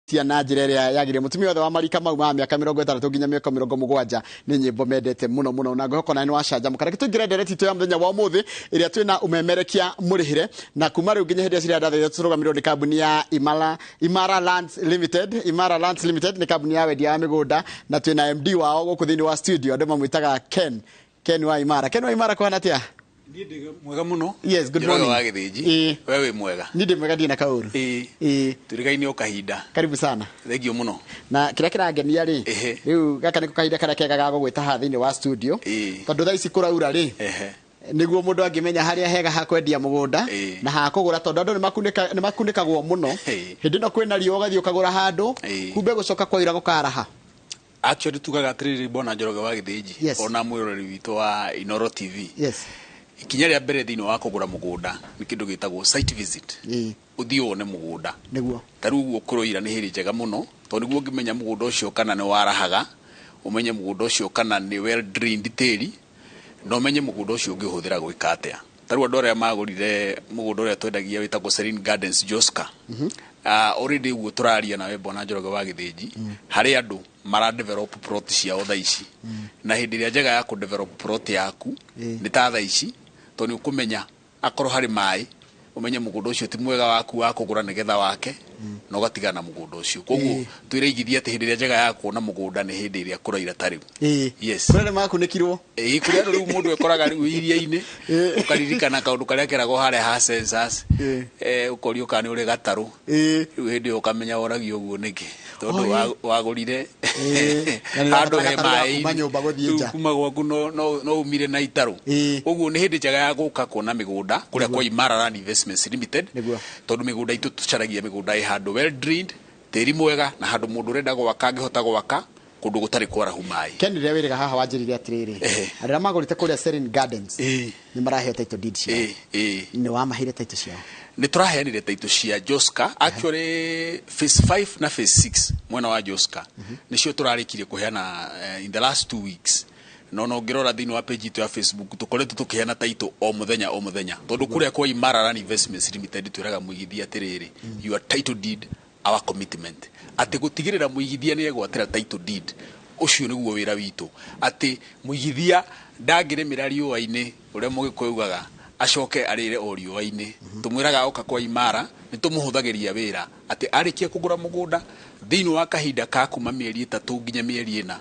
tia na njira ria yagire mutumia othe wa marika mau ma miaka 60 nginya miaka 70 ni nyimbo mendete muno muno na ngoko na ni wacanja mukara kitungire ndereti to ya muthenya wa muthi iria twina umemerekia murihire na kuma riu nginya hindi ciria ndathe turugamirwo ni kambuni ya Imara Lands Limited ni kambuni ya Wendia ya migunda na twina MD wao guku thini wa studio ndema mwitaga Ken wa Imara kwa natia Ndiye mwega muno. Yes, good morning. Wewe mwega. Ninde mwega dina kauru. Turigaini o kahinda. Karibu sana. Thegio muno. Na kira kirangenia ri. Riu gaka niko kahinda kara kega ga gwita ha thini wa studio. Tondu tha ici kuraura ri. Niguo mundu angimenya haria hega ha kwendia mugunda na ha kugura tondu andu ni makunikagwo muno. Hindi no kwina rio gathio kagura handu. Kumbe gucoka kwa ira gukaraha. Actually tugaga atiriri bona Njoroge wa Githĩnji ona mwirori witu wa INooro TV. Yes. Ikinya ria mbere thini wa kugura mugunda ni kindu gitagwo site visit. Uthio one mugunda. Niguo. Taru ukuroira ni hiri njega muno tondu niguo ngimenya mugunda ucio kana ni warahaga, umenye mugunda ucio kana ni well drained tĩri, no umenye mugunda ucio ungihuthira gwika atia. Taru andu aria magurire mugunda uria twendagia witagwo Serene Gardens Joska. Already uguo turaria nawe bona Njoroge wa Githĩnji hari andu mara develop plot ciao tha ici na hindi ria njega ya ku develop plot yaku ni ta tha ici tondu ukumenya akoro hari mai umenye mugunda ucio ti mwega waku wa kugura nigetha wake no gatigana mugunda ucio koguo twirigithia ati hindi ria njega ya kuona mugunda ni hindi ria kuraira tariu yes kurene makunikirwo kuria riu mundu ekoraga riu iria-ini ukaririkana kaundu karia kerago haria ha census ukorio kana uri gataru riu hindi ukamenya oragio uguo niki tondu wagurire handu he mai kuma gwaku no umire na itaru uguo ni hindi njega ya guka kuona migunda kuria kwa Imara Land Investments Limited tondu migunda itu tucaragia migunda i handu well drained tĩri mwega na handu mundu renda gwaka angihota gwaka kundu gutari kwarahu mai Ken ria wiriga haha wanjirire atiriri arira magurite kuria Serene Gardens ni marahe title deed ciao ni wa mahire title ciao ni turaheanire title cia Joska actually phase 5 na phase 6 mwena wa Joska nicio turarikirie kuheana in the last 2 weeks no ngirora thini wa page itu ya Facebook tukoretwo tukiheana title o muthenya tondu kuria kwa Imara Land Investments Limited twiraga Mũigithia atiriri your title deed our commitment ati gutigirira Mũigithia ni egwatira title deed ucio niguo wira witu ati Mũigithia ndangiremira riũa-ini uria mugikuugaga acoke arire o riũa-ini tumwiraga oka kwa Imara ni tumuhuthagiria wira ati arikia kugura mugunda thini wa kahinda ka kuma mieri 3 nginya mieri 4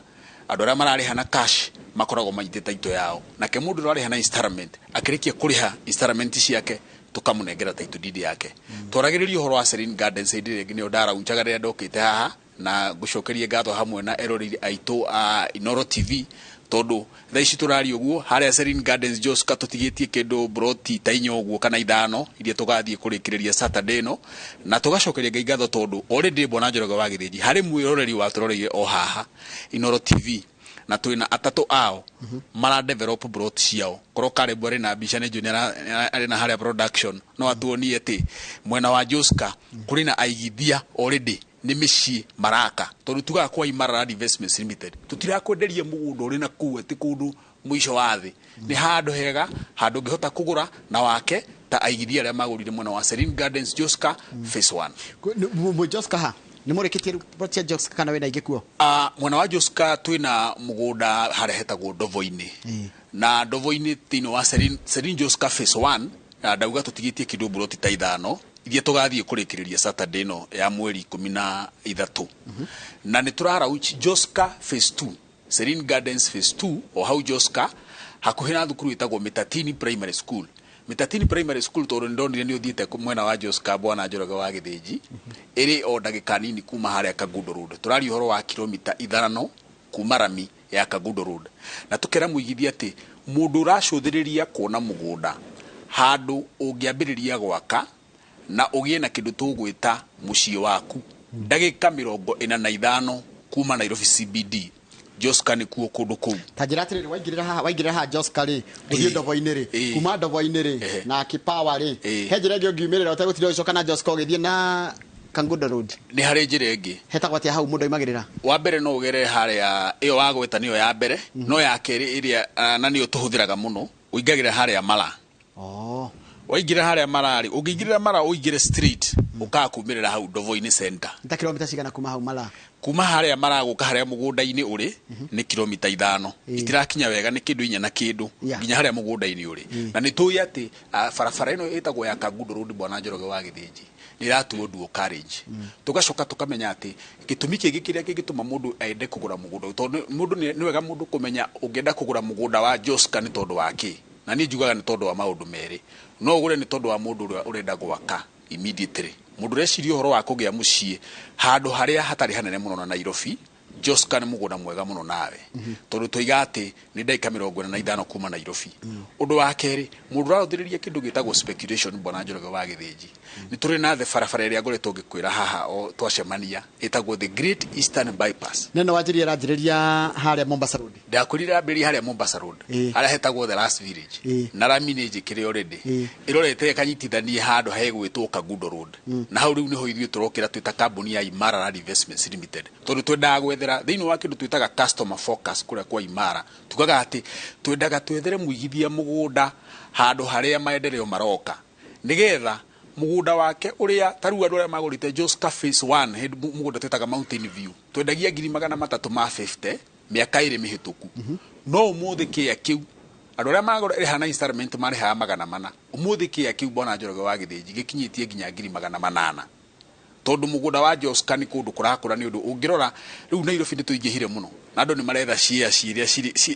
andu aria marariha na cash makoragwo maite title yao nake mundu rariha na installment akirikia kuriha installment ciake tukamunengera title deed yake twaragiririo horo wa Serene Gardens hindire ngi ni ndara unchaga ria ndokite haha na gucokerie ngatho hamwe na eroreri aitu a INooro TV tondu tha ici turari uguo haria Serene Gardens Joska tutigitie kindu broti ta inyo uguo kana 5 iria tugathie kurikiriria Saturday no na tugacokeria ngai ngatho tondu already bona Njoroge wa Githĩnji hari mwiroreri wa turoreire o haha INooro TV na twina atatu ao mara develop brot ciao koro kare bore na bicha ne junior ari na haria production no atuonie ati mwena wa Joska kuri na aigithia already ni micii maraka tondu tuga kwa Imara Land Investments Limited tutirakwenderia mugunda uri na kuwe ti kundu mwisho wa thi ni handu hega handu ngihota kugura na wake ta aigithia aria magurire mwena wa Serene Gardens Joska phase 1 Joska ha ni murikitie project Joska kana wena ingikuo mwena wa Joska twina mugunda haria hetagwo Ndovo-ini na Ndovo-ini tino wa Serene Joska phase 1 ndauga tutigitie kindu broti ta 5 iria tugathie kurikiriria Saturday no ya mweri 13 na ni turara uchi Joska phase 2 Serene Gardens phase 2 o hau Joska hakuhi na thukuru itagwo Mitatini Primary School Primary School toro ndonire ni uthiete mwena wa Joska bwana Njoroge wa Githĩnji iri o ndagika nini kuma haria Kagundo Road turari horo wa kilomita 5 kuma Rami ya Kagundo Road na tukera Mũigithia ati mundu racuthiriria kuona mugunda handu ungiambiriria gwaka na ugie na kindu tugwita mucii waku ndagika 45 kuma Nairobi CBD Joska ni kuo kundu kuu tajiratiriri waingirira ha Joska ri uthio Ndovo-ini ri kuma Ndovo-ini ri na Kipawa ri hejire ngi ngiumirira utagutire ucoka na Joska ugithie na Kagundo Road ni hari njire ngi hetagwo atia hau mundu aimagirira wa mbere no ugere haria iyo wagweta niyo ya mbere no ya keri iria na niyo tuhuthiraga muno uingagira haria Mara waingira haria Marari ungingirira Mara uingire street ukakumirira hau Ndovo-ini center nta kilomita cigana kuma hau mara kuma haria maraguka haria mugunda-ini uri ni kilomita 5 itirakinya wega ni kindu inya na kindu nginya haria mugunda-ini uri na ni tuyi ati barabara ino itagwo ya Kagundo Road Bwana Njoroge wa Githĩnji ni ratuo duo carriage tugacoka tukamenya ati gitumi kingi kiria kingituma mundu aende kugura mugunda tondu mundu ni wega mundu kumenya ungienda kugura mugunda wa Joska ni tondu waki na ni njugaga ni tondu wa maundu meri no ugure ni tondu wa mundu uria urenda gwaka immediately mundu reciria horo wa kugia mucii handu haria hatari hanene muno na Nairobi Joska ni mugunda mwega muno nawe tondu toiga ati ni ndaika 45 kuma Nairobi undu wa keri mundu rathiriria kindu gitagwo speculation Bwana Njoroge wa Githĩnji ni turi na the barabara iria ngoretwo ngikwira haha o twacemania itagwo the Great Eastern Bypass neno wanjirie ranjiriria haria Mombasa Road ndakurira mbiri haria Mombasa Road haria hetagwo the last village na ramine njikire already irorete kanyitithanie handu hegwitwo Kagundo Road na hau riu niho ithuĩ turokira twita kambuni ya INooro Investments Limited tondu twendaga gwethera thiini wa kindu twitaga customer focus kuria kwa INooro tugaga ati twendaga twethere muigithia mugunda handu haria maendeleo maroka nigetha mugunda wake uria taru andu aria magurite Joska phase 1 mugunda twitaga Mountain View twendagia 350 miaka iri mihituku no umuthi kia kiu andu aria magurire hana installment mari ha 400 umuthi kia kiu Bwana Njoroge wa Githĩnji gikinyitie nginya 800 tondu mugunda wa Joska ni kundu kurakura ni undu ungirora riu Nairobi ni tuingihire muno na andu ni maretha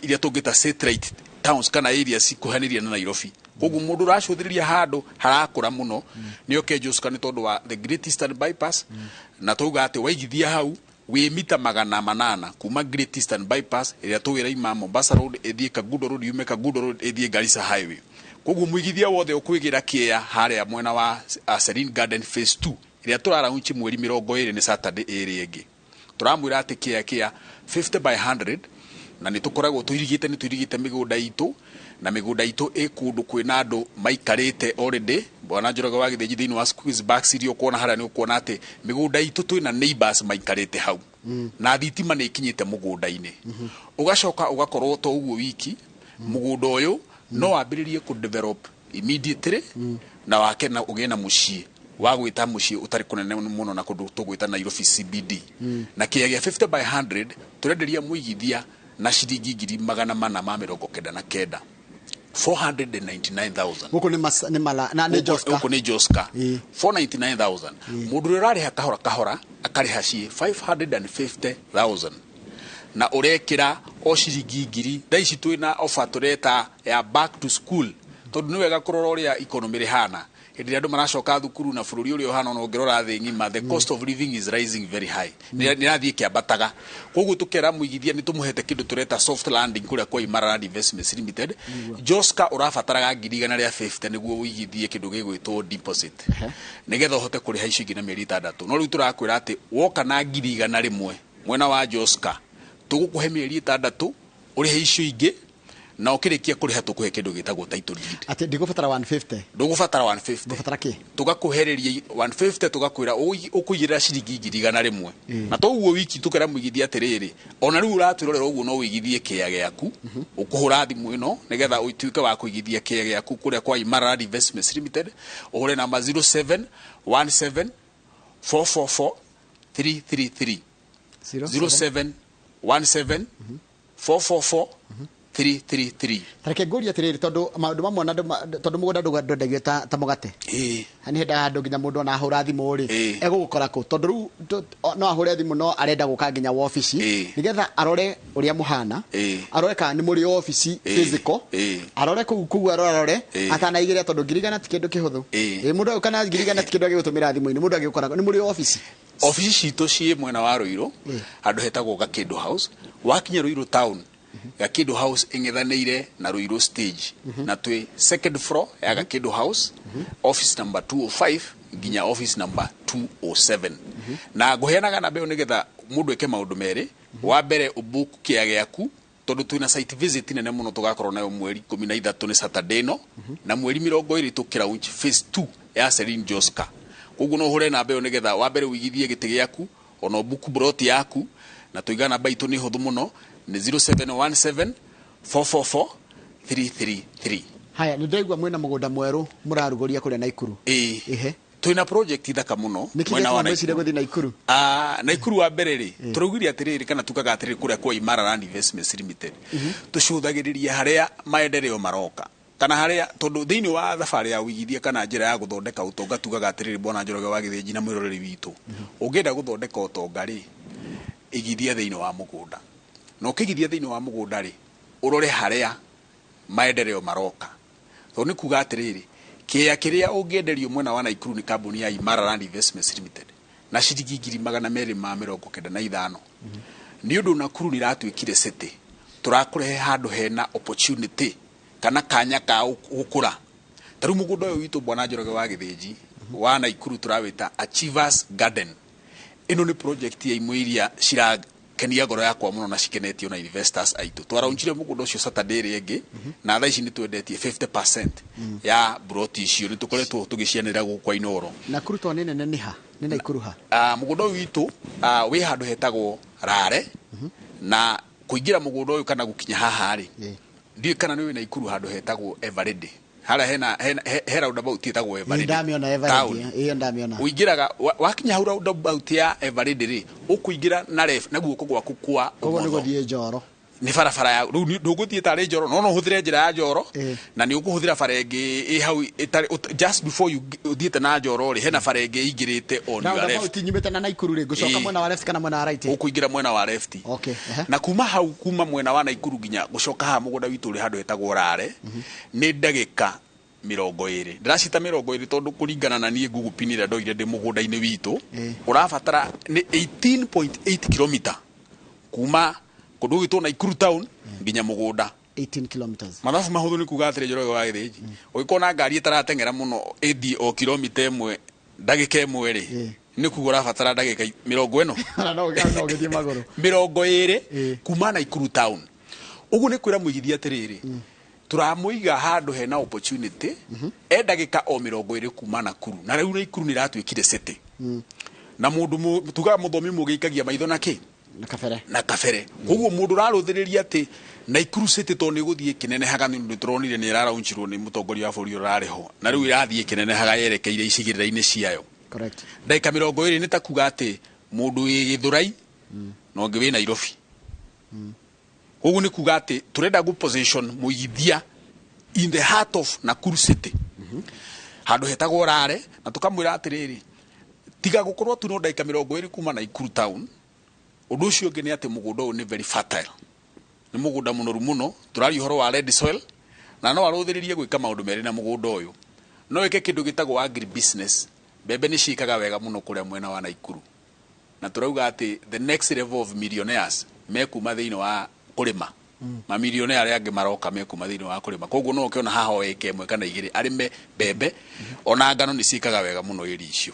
iria tungita satellite towns kana areas ikuhaniria na Nairobi koguo mundu racuthiriria handu harakura muno ni oke Joska ni tondu wa the Great Eastern Bypass na tuga ati waigithia hau wi mita 800 kuma Great Eastern Bypass iria tuwira ima Mombasa Road ethie Kagundo Road yume Kagundo Road ethie Garissa Highway koguo muigithia wothe ukwigira kia haria mwena wa Serene Garden phase 2 iria turaraunchi mweri 20 ni Saturday iri ingi turamwira ati kia 50 by 100 na ni tukoragwo tuirigite migunda itu na migunda itu ikundu kwina andu maikarite already Bwana Njoroge wa Githĩnji thiini wa squeeze box irio kuona haria ni ukuona ati migunda itu twina neighbors maikarite hau na thitima ni ikinyite mugunda-ini ugacoka ugakorwo to uguo wiki mugunda uyu no wambiririe ku develop immediately na wake na ugena mucii wa gwita mucii utari kunene muno na kundu tugwita Nairobi CBD na kiagia 50 by 100 turenderia muigithia na shilingi 499 499,000 guku ni mala na ni Joska guku ni Joska 499,000 mundu rari kahora akariha ci 550,000 na urekira o shilingi 1,000 thaici twina offer tureta ya back to school tondu ni wega kurora uria economy rihana hindi andu maracoka thukuru na bururi uri ohana no ngirora thi ngima the cost of living is rising very high ni rathie kiambataga koguo tukera muigithia ni tumuhete kindu tureta soft landing kuria kwa INooro Investments Limited Joska urabataraga 150 niguo uigithie kindu gigwitwo deposit nigetha uhote kuriha icio ingĩ na mĩeri 6 no riu turakwira ati woka na 100 mwena wa Joska tugukuhe mĩeri 6 urihe icio ingĩ na ukirikia kuriha tukuhe kindu gitagwo title deed ati ndigubatara 150 ndugubatara 150 ngubatara ki tugakuhereria 150 tugakwira ukuyira shilingi 100 na to uguo wiki tukera muigithia atiriri ona riu uratwirorera uguo no wigithie kia giaku ukuhura thimu ino nigetha uituike wa kuigithia kia giaku kuria kwa INooro Investments Limited uhure namba 0717 444 333 0717 444 333 tareke nguria atiriri tondu maundu mamwe na tondu mugunda ndendagio ta mugate hani henda andu nginya mundu ona ahura thimu ri egugukora ku tondu riu no ahure thimu no arenda guka nginya wa office nigetha arore uria muhana arore ka ni muri office physical arore ku arore atanaigiria tondu ngirigana ti kindu kihuthu mundu kana ngirigana ti kindu agigutumira thimu ni mundu agikora ni muri office citu cie mwena wa Ruiru andu hetagwo Gakindu House wakinya Ruiru town Gakindu House ing'ethanĩire na Ruiru stage na twi second floor ya Gakindu House office number 205 nginya office number 207 na nguheanaga na mbeo nigetha mundu eke maundu meri wa mbere ubuku kia giaku tondu twina site visit nene muno tugakorwo nayo mweri 13 ni Saturday no na mweri 20 tukiraunch phase 2 ya Serene Joska koguo no hure na mbeo nigetha wa mbere wigithie giti giaku ona ubuku broti yaku na tuigana baitu ni huthu muno ni 0717 444 333 haya ni ndaigua mwena mugunda mweru murarugoria kuria Naikuru twina project thaka muno mwena wa Naikuru. Naikuru wa mbere ri turaugiria atiriri kana tukaga atiriri kuria kwa INooro Land Investments Limited tucuthagiriria haria maendeleo maroka kana haria tondu thiini wa thabari ya Ũigithia kana njira ya guthondeka utonga tugaga atiriri bona Njoroge wa Githĩnji na mwiroreri witu ungienda guthondeka utonga ri igithia thiini wa mugunda no kigithia thiini wa mugunda ri urore haria maendeleo maroka to ni kuga atiriri kiria ungienderio mwena wa Naikuru ni kambuni ya INooro Land Investments Limited na ciringi 295 ni undu Nakuru ni ratuikire city turakurehe handu hena opportunity kana kanya ka gukura taru mugunda uyu witu bwana Njoroge wa Githĩnji wa Naikuru turawita Achievers Garden ino ni project ya imwiria kenia ngoro yakwa muno na cikenetio na investors aitu twaraunjire mugunda ucio Saturday rege na thaa ici ni twendetie 50% ya broti icio ni tukoretwo tugicianira gukwa INooro Nakuru to nene niha ni Naikuru ha mugunda uyu witu wi handu hetagwo Rare na kuingira mugunda uyu kana gukinya haha ri ndi kana ni Naikuru handu hetagwo Everready hala hena roundabout itagwo Everready ndamiona Everready iyo ndamiona uingiraga wakinya hau roundabout ya Everready ri ukuingira na left na guoko gwaku kwa kogo ni guthie Njoro ni barabara ya nduguthie tare Njoro no huthire njira ya Njoro na ni ukuhuthira farenge hau just before you thiete na Njoro ri hena farenge ingirite on your left utinyimete na Naikuru ri gucoka mwena wa left kana mwena wa right ukuingira mwena wa left okay na kuma hau kuma mwena wa Naikuru ginya gucoka ha mugunda witu ri handu hetagwo Rare ni ndagika 20 ndiracita 20 tondu kuringana na nie Google pinira ndoire ndi mugunda-ini witu urabatara ni 18.8 km kuma kundu gitu Naikuru town nginya mugunda 18 kilometers mathabu mahuthu ni kuga atire Njoroge wa Githĩnji ugikona ngari itaratengera muno ethi o kilomita imwe ndagika imwe ri ni kuga urabatara ndagika 40 no githie maguru 20 kuma Naikuru town ugu ni kwira Mũigithia atiriri turamuiga handu hena opportunity ndagika o 20 kuma Nakuru na riu Naikuru ni ratuikire city na mundu tuga muthomi mugiikagia maitho naki na kafere koguo mundu raruthiriria ati Naikuru city to ni guthie kinene haga ni turonire ni raraunchirwo ni mutongoria wa bũrũri rariho na riu irathie kinene haga yerekeire icigirira-ini ciayo correct ndagika 20 ni takuga ati mundu wi Githurai no ngiwe Nairobi koguo ni kuga ati turenda gu position Mũigithia in the heart of Nakuru city handu hetagwo Rare na tukamwira atiriri tiga gukorwo tu no ndagika 20 kuma Naikuru town undu ucio ngi ni ati mugunda uyu ni very fertile ni mugunda munoru muno turari horo wa red soil na no aruthiririe gwika maundu meri na mugunda uyu no weke kindu gitagwo agri business bebe ni cikaga wega muno kuria mwena wa Naikuru na turauga ati the next level of millionaires mekuma thiini wa kurima mamilione aria angi maroka mekuma thiini wa kurima koguo no ukiona haha weke imwe kana igiri arime bebe ona ngano ni cikaga wega muno iri icio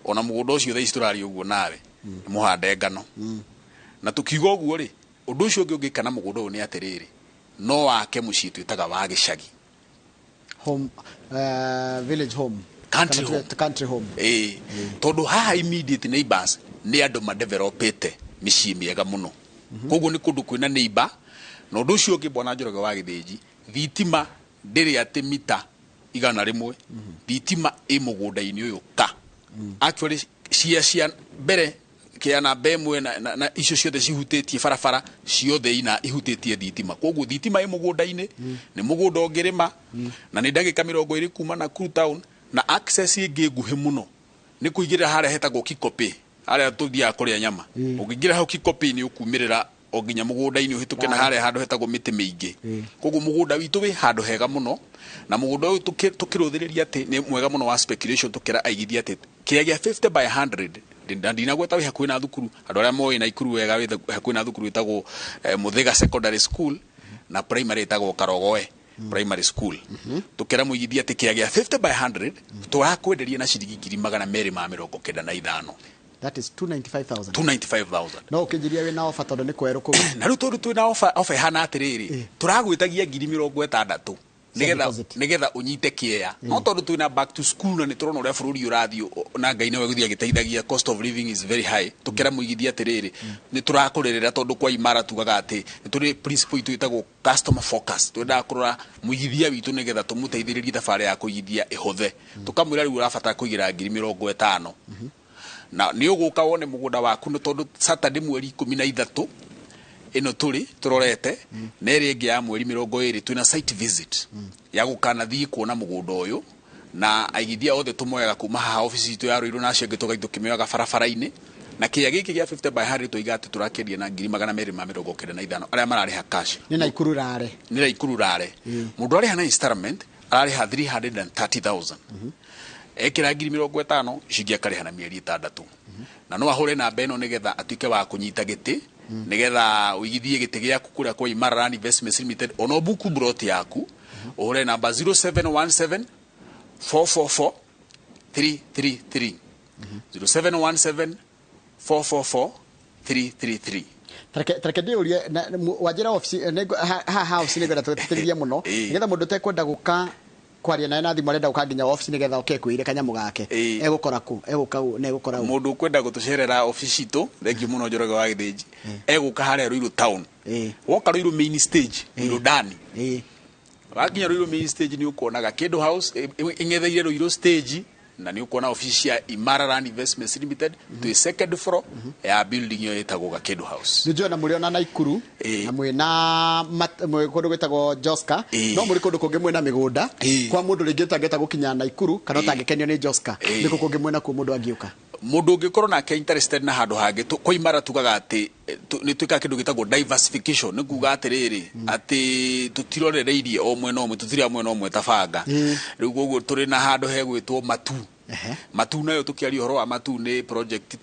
ona mugunda ucio thaici turari uguo nawe muhande ngano na tukiuga uguo ri undu ucio ungi ungikana mugunda uyu ni atiriri no wake mucii twitaga wa gicagi home village home country home tondu haha immediate neighbors ni andu madevelopete micii miega muno koguo ni kundu kwina neighbor na undu ucio ungi bwana Njoroge wa Githĩnji thitima ndiri ati mita 100 thitima i mugunda-ini uyu ka actually cia mbere kiana bemwe na icio ciothe cihutĩtie barabara ciothe ina ihutĩtie thitima koguo thitima i mugunda-ini ni mugunda ungirima na ni ndagika 20 kuma Nakuru town na access ingi nguhi muno ni kuingirira haria hetagwo Kikopi haria tuthia kuria nyama ukiingira hau Kikopi ni ukumirira o nginya mugunda-ini uhituke na haria handu hetagwo miti mingi koguo mugunda witu wi handu hega muno na mugunda uyu tukiruthiriria ati ni mwega muno wa speculation tukira aigithia ati kiagia 50 by 100 ndinagweta wi hakuhi na thukuru andu aria moi Naikuru wega wi hakuhi na thukuru itagwo Muthiga secondary school na primary itagwo Karogoe primary school tukira Mũigithia ati kiagia 50 by 100 turakwenderia na ciringi 295 that is 295,000 295,000 no ukijiria we na offer tondu ni kweru ku na riu tondu twina offer hana atiriri turagwitagia 60,000 nigetha unyite kiea no tondu twina back to school na niturona uria bururi urathio na Ngai nawe guthia giteithagia cost of living is very high tukira muigithia atiriri niturakurerera tondu kwa INooro tugaga ati nituri principle itu itagwo customer focus twenda kurora muigithia witu nigetha tumuteithiririe thabari ya kuigithia ihothe tukamwira riu urabatara kuigira 50,000 na ni uguka wone mugunda waku no tondu Saturday mweri 13 ino turorete na iri ingi ya mweri 20 twina site visit ya gukana thii kuona mugunda uyu na aigithia othe tumoyaga kuma ha office itu ya Ruiru na cio tugaithu kimeyaga barabara-ini na kia giki gia 50 by 100 tuigate turakendia na 295 aria marariha cash ni na ikuru rare mundu ari hana installment arariha 330,000 ekira 50,000 cigia kariha na mieri 6 na no ahure namba ino nigetha atuike wa kunyita giti nigetha uigithie giti giaku kuria kwa INooro Investments Limited ono buku broti yaku uhure namba 0717 444 333 0717 444 333 Tareke ndiurie wajira office ha house nigetha tutiririe muno nigetha mundu tekwenda guka kwaria naye na thimu arenda gukanginya office nigetha okekwire kanyamu gake egukora ku egukau na egukora mundu kwenda gutucerera office itu thank you muno Njoroge wa Githinji eguka haria Ruiru town woka Ruiru main stage Ruiru ndani wakinya Ruiru main stage ni ukonaga Kindu house ingetheire Ruiru stage na ni ukona office ya INooro Investments Limited to second floor ya building yo etagwo Kindu house nijona muri ona na ikuru na mwina kundu gwetagwo Joska no muri kundu kungi mwina migunda kwa mundu ringi tangeta gukinya na ikuru kana tangikenio ni Joska niko kungi mwina ku mundu angiuka mundu ungikorwo nake interested na handu hangi kwa INooro tugaga ati ni twika kindu gitagwo diversification ni kuga atiriri ati tutirorereirie o mwena omwe tutiri mwena omwe tabanga riu gugu turi na handu hegwitwo matu matu nayo tukiaria horo wa matu ni project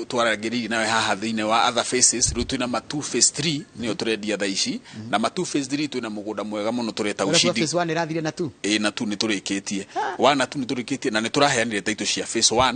twaragiriri nayo haha thiine wa other phases riu twina matu phase 3 niyo turendia thaici na matu phase 3 twina mugunda mwega muno tureta ushindi phase 1 irathire na tu na tu ni turikitie wana tu ni turikitie na ni turaheanire taito cia phase 1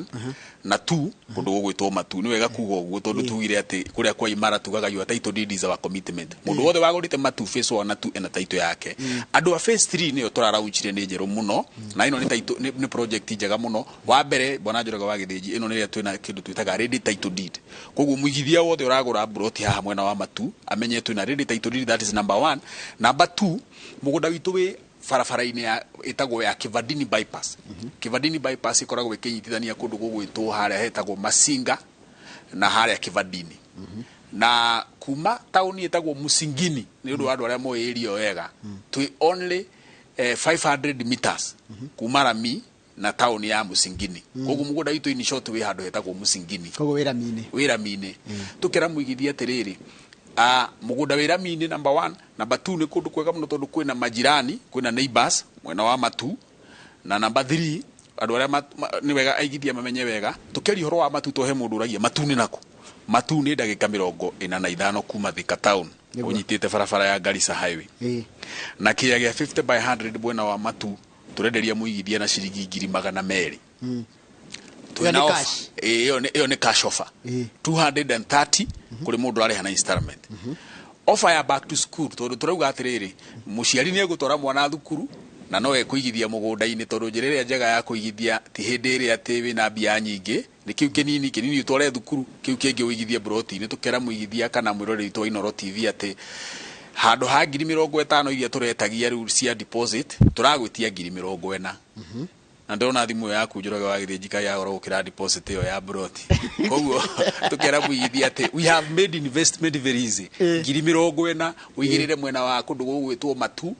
na tu kundu gugwitwo matu ni wega kuga uguo tondu tugire ati kuria kwa INooro tugaga your title deed is our commitment mundu wothe wagurite matu phase 1 na tu ena taito yake andu a phase 3 niyo turarauchire ni njeru muno na ino ni taito ni project njega muno wa mbere bona Njoroge wa Githinji ino ni twina kindu twitaga ready title deed koguo muigithia wothe uragura broti haha mwena wa matu amenye twina ready title deed that is number 1 number 2 mugunda witu wi barabara-ini ya itagwo ya Kivandini bypass Kivandini bypass ikoragwo ikinyitithania kundu gugwitwo haria hetagwo Masinga na haria Kivandini na kuma tauni itagwo Musingini ni undu andu aria moe area wega twi only 500 meters kuma Rami na tauni ya Musingini koguo mugunda witu ini short we handu hetagwo Musingini koguo wira mine tukira muigithia atiriri mugunda wira mine number 1 number 2 ni kundu kwega muno tondu kwina majirani kwina neighbors mwena wa matu na number 3 andu aria ni wega aigithia mamenye wega tukeri horo wa matu tohe mundu uragia matu ni nako matu ni ndagika 45 kuma Thika town unyitite barabara ya Garissa highway na kia gia 50 by 100 mwena wa matu turenderia muigithia na ciringi 200 iyo ni cash offer 230 kuri mundu ariha na installment offer ya back to school tondu turauga atiriri muciari ni egutwara mwana thukuru na no ekuigithia mugunda-ini tondu njira njega ya kuigithia ti hindi iri ati wina mbia nyingi ni kiu kinini utware thukuru kiu kingi uigithie broti-ini tukera muigithia kana mwirore itu INooro TV ati handu ha 50,000 iria turetagia riu cia deposit turagwitia 40,000 na ndona thimu yaku Njoroge wa Githinji kai ya goro gukira deposit iyo ya broti koguo tukera muigithia ati we have made investment very easy 40,000 uigirire mwena wa kundu gugwitwo matu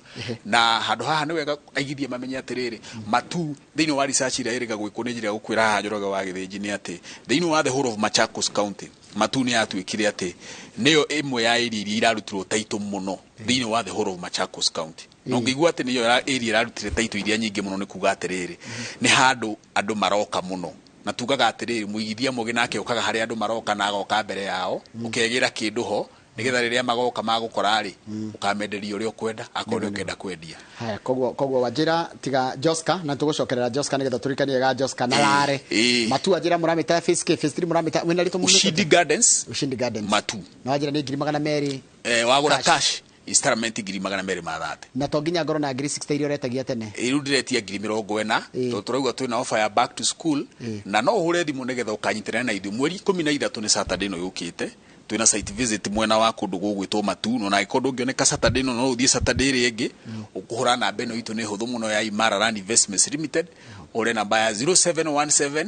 na handu haha ni wega aigithia mamenye atiriri matu thiini wa research ira iriga gwikwo ni njira gukwira haha Njoroge wa Githinji ni ati thiini wa the whole of Machakos County matu ni yatwikire ati niyo imwe ya area iria irarutirwo taito muno thiini wa the whole of Machakos County no ngigua ati niyo area irarutire taito iria nyingi muno ni kuga atiriri ni handu andu maroka muno na tugaga atiriri muigithia mugi nake ukaga hari andu maroka na agoka mbere yao ukegira kindu ho nigetha riria magoka magukora ri ukamenderia uria ukwenda akore ukenda kwendia haya koguo wajira tiga Joska na tugucokerera Joska nigetha turikanie ga Joska na lare matu wajira muramita phase 3 muramita wina rito Ushindi Gardens matu na wajira ni 200 wagura cash installment 230 na to nginya ngoro na ngiri 60 iria uretagia tene riu ndiretia 40,000 to turauga twina offer ya back to school na no uhure thimu nigetha ukanyitira na ithu mweri 13 ni Saturday no yukite twina site visit mwena wa kundu gugwitwo Matu no na ikondo ngioneka Saturday no uthie Saturday iri ingi ukuhura namba ino itu ni huthu muno ya INooro Land Investments Limited ore namba ya 0717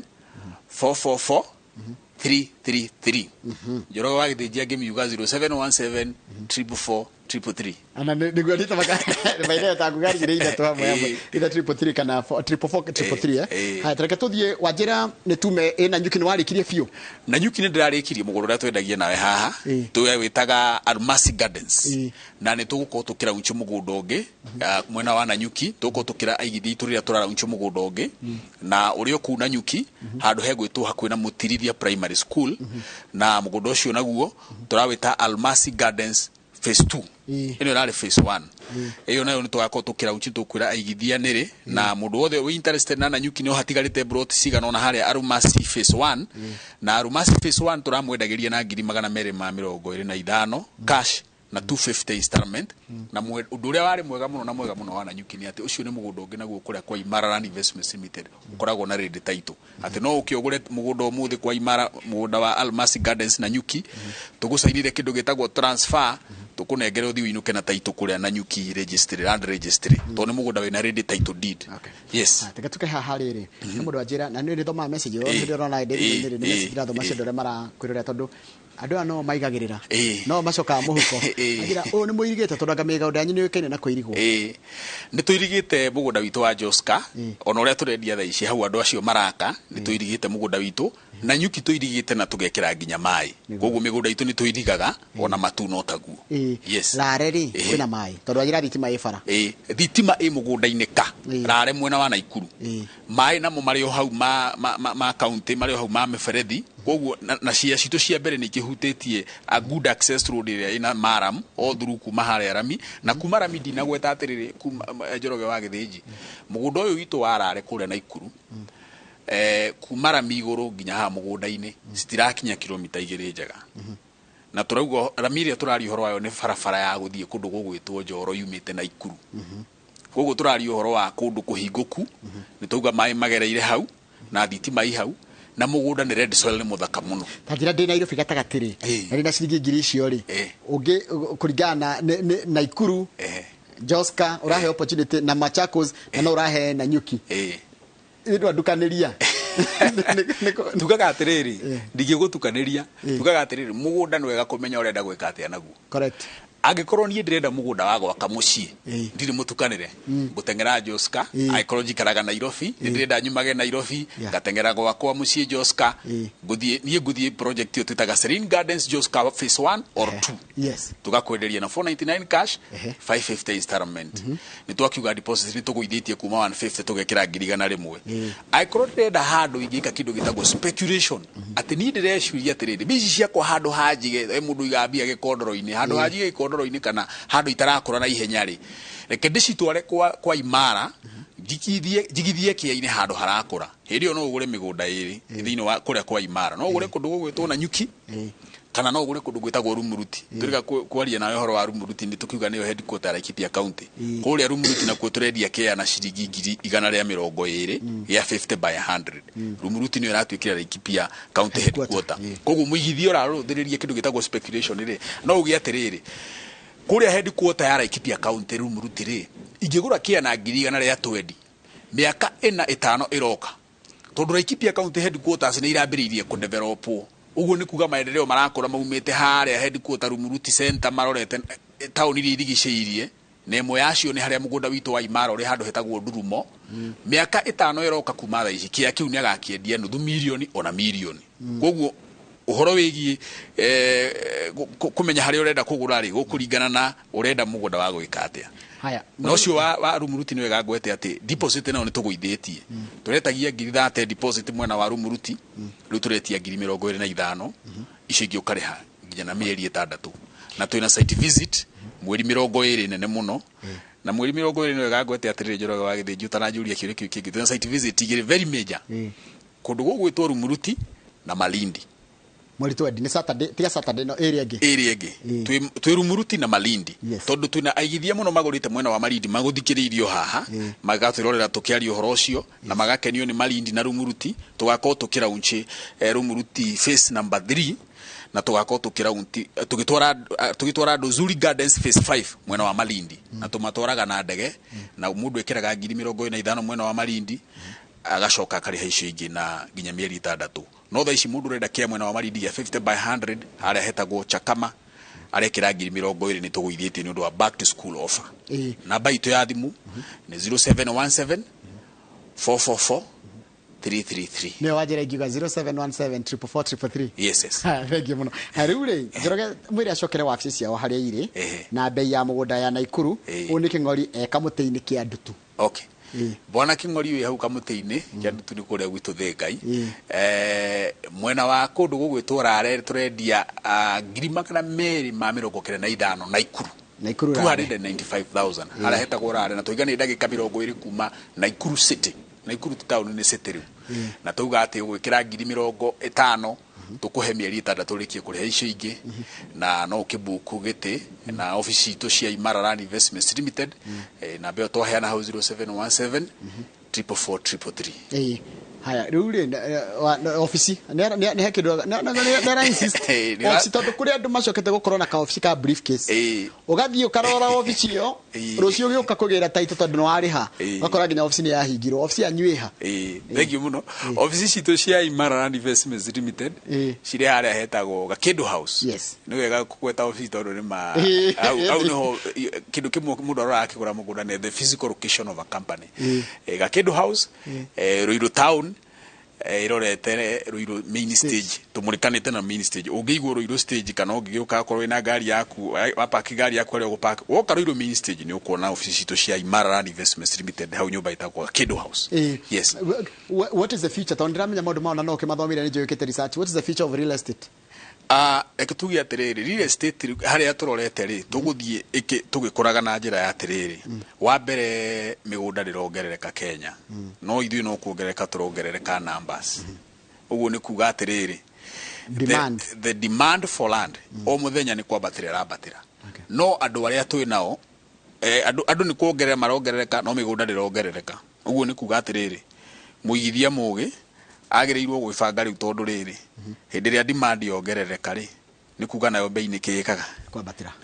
444 333 Njoroge wa Githĩnjia ngĩmiuga 0717 444 333 ana niguo ndita maka baile ta kugari gire ida to hamwe ida 333 kana 444 ha tareke tuthie wanjira ni tume ina nyuki ni warikirie biu na nyuki ni ndirarikirie mugoro twendagie nawe haha tuwe witaga Almasi Gardens na ni tugukorwo tukira unchi mugundo ungi mwena wa Nanyuki tugukorwo tukira aigithia turira turara unchi mugundo ungi na urio kuna nyuki handu hegwitwo hakuhi na Mutirithia Primary School na mugundo ucio naguo turawita Almasi Gardens phase 2 ino irari phase 1 iyo nayo nitwakorwo tukira unchi tukwira aigithia niri na mundu wothe we interested na Nanyuki no hatigarite brot cigana ona haria Almasi phase 1 na Almasi phase 1 turamwendageria na 225 cash na 250 installment na undu uria wari mwega muno wa Nanyuki ni ati ucio ni mugundo ungi naguo kuria kwa INooro Land Investments Limited ukoragwo na ready title ati no ukiogure mugundo muthi kwa INooro mugunda wa Almasi Gardens Nanyuki tugucainire kindu gitagwo transfer tukunengere uthi winuke na title kuria Nanyuki registry land registry to ni mugunda wina ready title deed yes teka tuke haha riri ni mundu ajira na ni thoma message yo ndi rona ndi ni message ra thoma cio mara kwirira tondu andu ano maigagirira no macoka muhuko ajira o ni muirigite tondu ngamiga undanyu ni wikene na kuirigwo ni tuirigite mugunda witu wa Joska ona uria turendia tha ici hau andu acio maraka ni tuirigite mugunda witu Nanyuki tuirigite na tugekira nginya mai koguo migunda itu ni tuirigaga ona Matu no taguo yes rareri kwina mai tondu ajira thitima ifara thitima mugunda-ini ka rare mwena wa Naikuru mai namo mari o hau ma county mari o hau ma miberethi koguo na cia citu cia mbere ni kihutitie a good access road iria ina Maram o through kuma haria Rami na kuma Rami ndinagweta atiriri kuma Njoroge wa Githĩnji mugunda uyu witu warare kuria Naikuru kuma Rami iguru nginya ha mugunda-ini citirakinya kilomita 2 njega na turauga Rami iria turari horo wayo ni barabara ya guthie kundu gugwitwo Njoro yumite Naikuru koguo turari horo wa kundu kuhinguku ni tuuga mai magereire hau na thitima hau na mugunda ni red soil ni muthaka muno tagira ndi Nairobi gatagatiri ari na ciringi ngiri icio ri ungi kuringana Naikuru Joska urahe opportunity na Machakos na no urahe Nanyuki ndu andukaniria tugaga atiriri ndigigutukaniria tugaga atiriri mugunda ni wega kumenya urenda gwika atia naguo correct angikorwo nie ndirenda mugunda wa gwaka mucii ndiri mutukanire gutengera Joska aikorwo karaga Nairobi ndirenda nyumage Nairobi gatengera gwakwa mucii Joska nguthie project yo twitaga Serene Gardens Joska phase 1 or 2 yes tugakwenderia na 499 cash 550 installment ni twakiuga deposit ni tuguithĩtie kuma 150 tugekira 1,100 aikorwo ndirenda handu ingika kindu gitagwo speculation ati ni ndireciuria atiriri bici ciakwa handu hanjige mundu igambia gikondoro-ini handu hanjige gikondoro-ini kana handu itarakura na ihenya ri reke ndicitware kwa INooro jigithie kia-ini handu harakura hirio no ugure migunda iri thiini wa kuria kwa INooro no ugure kundu gugwitwo Nanyuki kana no ugure kundu gwitagwo Rumuruti turiga kwaria nawe horo wa Rumuruti ndi tukiuga niyo headquarter ya Laikipia county kuria Rumuruti na kweturendia kia na ciringi 120 ya 50 by 100 Rumuruti niyo ratwikira Laikipia county headquarter koguo muigithio raruthiriria kindu gitagwo speculation ri no ugi atiriri kuria headquarter ya Laikipia county Rumuruti ri ingigura kia na 120 miaka 4-5 iroka tondu Laikipia county headquarters ni irambiririe ku develop uguo ni kuga maendeleo marakora maumite haria headquarter Rumuruti center marorete tauni iri irigicĩirie na imwe yacio ni haria mugunda witu wa INooro ri handu hetagwo Ndurumo miaka 5 iroka kuma tha ici kia kiu ni agakiendia nuthu milioni ona milioni koguo uhoro wigi kumenya haria urenda kugura ri gukuringana na urenda mugunda wa gwika atia haya no cio wa Rumuruti ni wega ngwete ati deposit nao ni tuguithĩtie turetagia 30 deposit mwena wa Rumuruti riu turetia 25,000 icio ingĩ ukariha nginya na mieri 6 na twina site visit mweri 20 nene muno na mweri 20 ni wega ngwete atiriri Njoroge wa Githĩnji utanajuria kiuri kiu kingi. Twina site visit igiri very major kundu gugwitwo Rumuruti na Malindi mweri twendi ni Saturday tiga Saturday no area ĩngĩ twi Rumuruti na Malindi tondu twina aigithia muno magurite mwena wa Malindi maguthikiririo haha magatwirorera tukiaria uhoro ucio na magakenio ni Malindi na Rumuruti tugakorwo tukiraunchi Rumuruti phase number 3 na tugakorwo tugitwara Dozuri Gardens phase 5 mwena wa Malindi na tumatwaraga na ndege na mundu ekiraga 25,000 mwena wa Malindi agacoka akariha icio ingĩ na nginya mieri 6 no tha ici mundu renda kia mwena wa Malindi ya 50 by 100 aria hetagwo Chakama arekira 20,000 ni tuguithĩtie ni undu wa back to school offer namba itu ya thimu ni 0717 444 333 ne wajira igiga 0717 444 yes thank you muno harure njoroge mwiri acokere wabici ciao haria iri na bei ya mugunda ya Naikuru uni kingori kamutei-ini kia Ndutu okay Bwana King'ori uyu hau kamutei-ini kia Ndutu ni kuria gwitu Thĩngai mwena wa kundu gugwitwara turendia 295 Naikuru 295,000 ara hetagwo rare na tuigani ndagika 20 kuma Naikuru city Naikuru town ni city riu na tuga ati gwikira 50,000 tukuhe mieri 6 turikie kuriha icio ingi na no kibuku giti na office itu cia INooro Investments Limited na beo twaheana hau 0717 444 haya riu ri office ne hekido na insist office tondu kuri andu macokete gukorwo na ka office ka briefcase ugathii ukarora office iyo rucio giuka kugira title tondu no ariha gakora nginya office ni yahingirwo office anywiha thank you muno office citu cia INooro Investments Limited cire haria hetagwo Gakindu House ni wega kukweta office tondu ni ma au no kindu kimwe mundu arora akigura mugunda ne the physical location of a company Gakindu House Ruiru town irorete Ruiru main stage tumurikanite na main stage ungiigwo Ruiru stage kana ungiuka korwo ina gari yaku apaki gari yaku ari gupaka woka Ruiru main stage ni ukuona office citu cia INooro Investments Limited hau nyumba itagwo Gakindu House yes what is the future tondiramenya maundu maona no kimathomire ni joikete research what is the future of real estate ekitugi atiriri real estate haria turorete ri tuguthie tugikoraga na njira ya atiriri wa mbere migunda ndirongerereka Kenya no ithui no kuongerereka turongerereka numbers uguo ni kuga atiriri the demand for land o muthenya ni kwambatira rabatira no andu aria twi nao andu ni kuongerera marongerereka no migunda ndirongerereka uguo ni kuga atiriri muigithia mugi agireirwo gwibanga riu tondu riri hindi ria demand yongerereka ri ni kuga nayo bei ni kikaga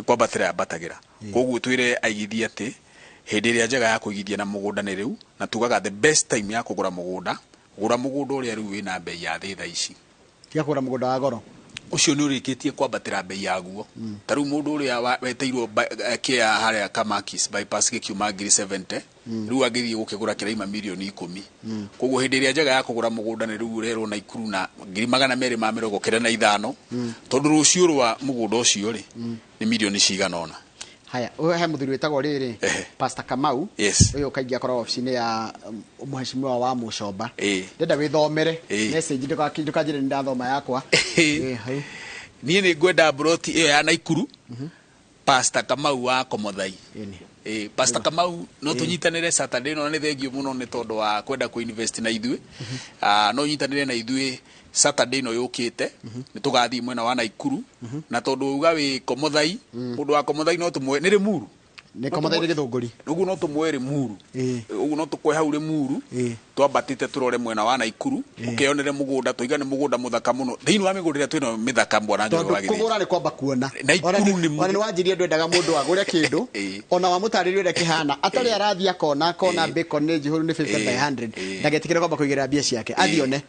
kwambatira yambatagira koguo twire aigithia ati hindi ria njega ya kuigithia na mugunda ni riu na tugaga the best time ya kugura mugunda uria riu wina bei ya thitha ici tia kugura mugunda wa goro ucio ni urikitie kwambatira bei yaguo taru mundu uria weteirwo kia haria Kamakis bypass gikiuma 70 riu agithie gukigura kiraima milioni 10 koguo hindi ria njega ya kugura mugunda ni riu urerwo Naikuru na 295 tondu rucio rwa mugunda ucio ri ni milioni ciganona haya he muthuri wetagwo riri Pastor Kamau uyu kaingi akora office ni ya mheshimiwa wa Mucomba ndenda withomere message ndukajire ndathoma yakwa nie ni ngwenda broti iyo ya Naikuru Pastor Kamau wa Komothai Pastor Kamau no tunyitanire Saturday no ni thengio muno ni tondu wa kwenda ku invest na ithui no nyitanire na ithui Saturday no yukite ni tugathii mwena wa Naikuru na tondu uga wi Komothai mundu wa Komothai no tumwe ni Rimuru ni Komothai githunguri ugu no tumwe Rimuru ugu no tukwe hau Rimuru twambatite turore mwena wa Naikuru ukionere mugunda tuigane mugunda muthaka muno thiini wa migunda twina mithaka mbwana njoro wagire kugura ni kwamba kuona Naikuru ni ni wanjirie ndwendaga mundu agure kindu ona wa mutaririo ende kihana atari arathia kona bacon ni jihuru ni 50 by 100 ndagetikire kwamba kuigira bia ciake athione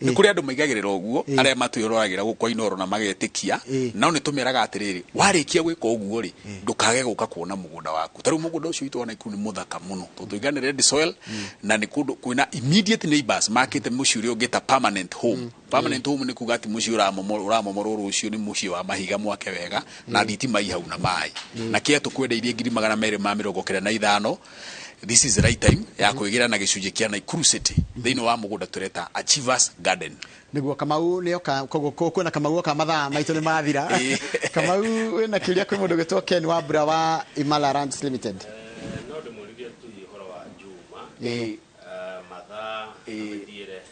ni kuri andu maigagirira uguo aria matuyororagira gukwa INooro na magetikia no ni tumeraga atiriri warikia gwika uguo ri ndukage guka kuona mugunda waku taru mugunda ucio itu wa Naikuru ni muthaka muno tuigane red soil na ni kundu kuina immediate neighbors makite muci uria ungita permanent home ni kuga ati muci uramomororo ucio ni muci wa mahiga mwake wega na thitima ihau na mai na kia tukwendeirie 295 this is the right time ya kuigira na gicunji kia Naikuru city thiini wa mugunda tureta Achievers Garden niguo Kamau ni oka kogo na Kamau oka mathaa maitu ni mathira Kamau wina kiuria kwi mundu gitwo Ken wa Bura wa INooro Limited no ndimuririe tu ihoro wa Juma mathaa amediere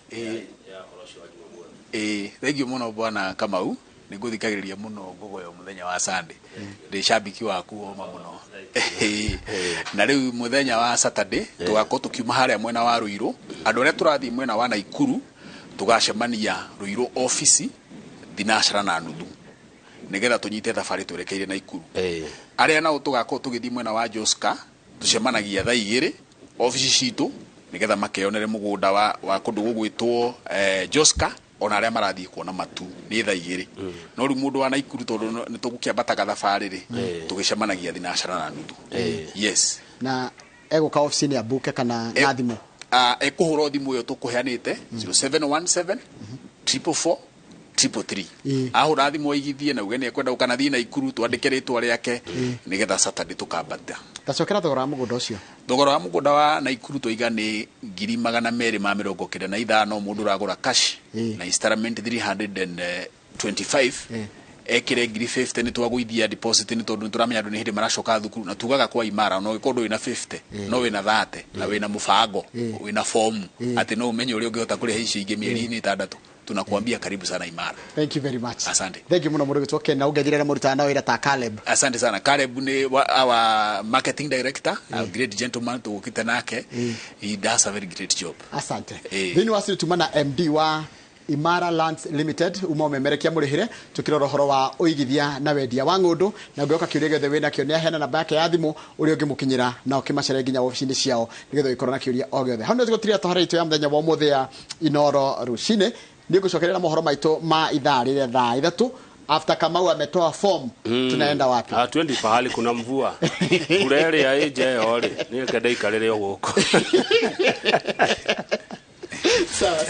ya horo cio wa Juma Thank you muno bwana Kamau. Niguthikagiriria muno ngugoyo muthenya wa Sunday. Ndi shabiki waku oma muno. Na riu muthenya wa Saturday tugakorwo tukiuma haria mwena wa Ruiru. Andu aria turathii mwena wa Naikuru tugacemania Ruiru office thinacara na nuthu. Nigetha tunyite thabari twerekeire Naikuru. Aria nao tugakorwo tugithii mwena wa Joska tucemanagia thaa 2 office citu nigetha makeyonere mugunda wa kundu gugwitwo Joska ona aria marathii kuona matu ni thaa 2 no ri mundu wa Naikuru tondu ni tugukiambataga thabari ri tugicemanagia thinacara na nuthu. Yes na eguka office ni abuke kana na thimu ekuhura thimu yo tukuheanite 0717 444 333 ahura thimu Ũigithia na ugeni ekwenda ukana thii Naikuru twandike ritwa riake nigetha Saturday tukambata tacokera thogora mugunda ucio. Thogora wa mugunda wa Naikuru twiga ni 295 mundu uragura cash na installment 325 ekire 50 ni twagwithia deposit ni tondu turamenya andu ni hindi maracoka thukuru na tugaga kwa imara no ikondo ina 50 no wina 30 na wina mubango wina form ati no umenye uri ungihota kuria hici ingi mieri ni 6 tunakuambia karibu sana Imara. Thank you very much. Asante. Thank you muno muri gitwoke na ugejirira murutana wira ta Caleb. Asante sana. Caleb ni our marketing director, a great gentleman tukita nake. He does a very great job. Asante. Thini wasiri tumana MD wa Imara Lands Limited umemerekia murihire tukirora horo wa Ũigithia na Wendia wa ngundu na ngoka kiuria gothe wina kio ni hena namba yake ya thimu uri ungimukinyira na ukimacere ginya office-ini ciao nigetho ikorwo na kiuria o gothe hano tugotiria to haraitu ya muthenya wa muthi ya INooro Rũciinĩ ni gucokerera mohoro maitu ma idhaa rĩrĩa thaa 3 after Kamau ametoa form tunaenda wapi? Twendi pahali kuna mvua urere ya eje yore ni kenda ikarere huko. Sawa.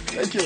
Thank you.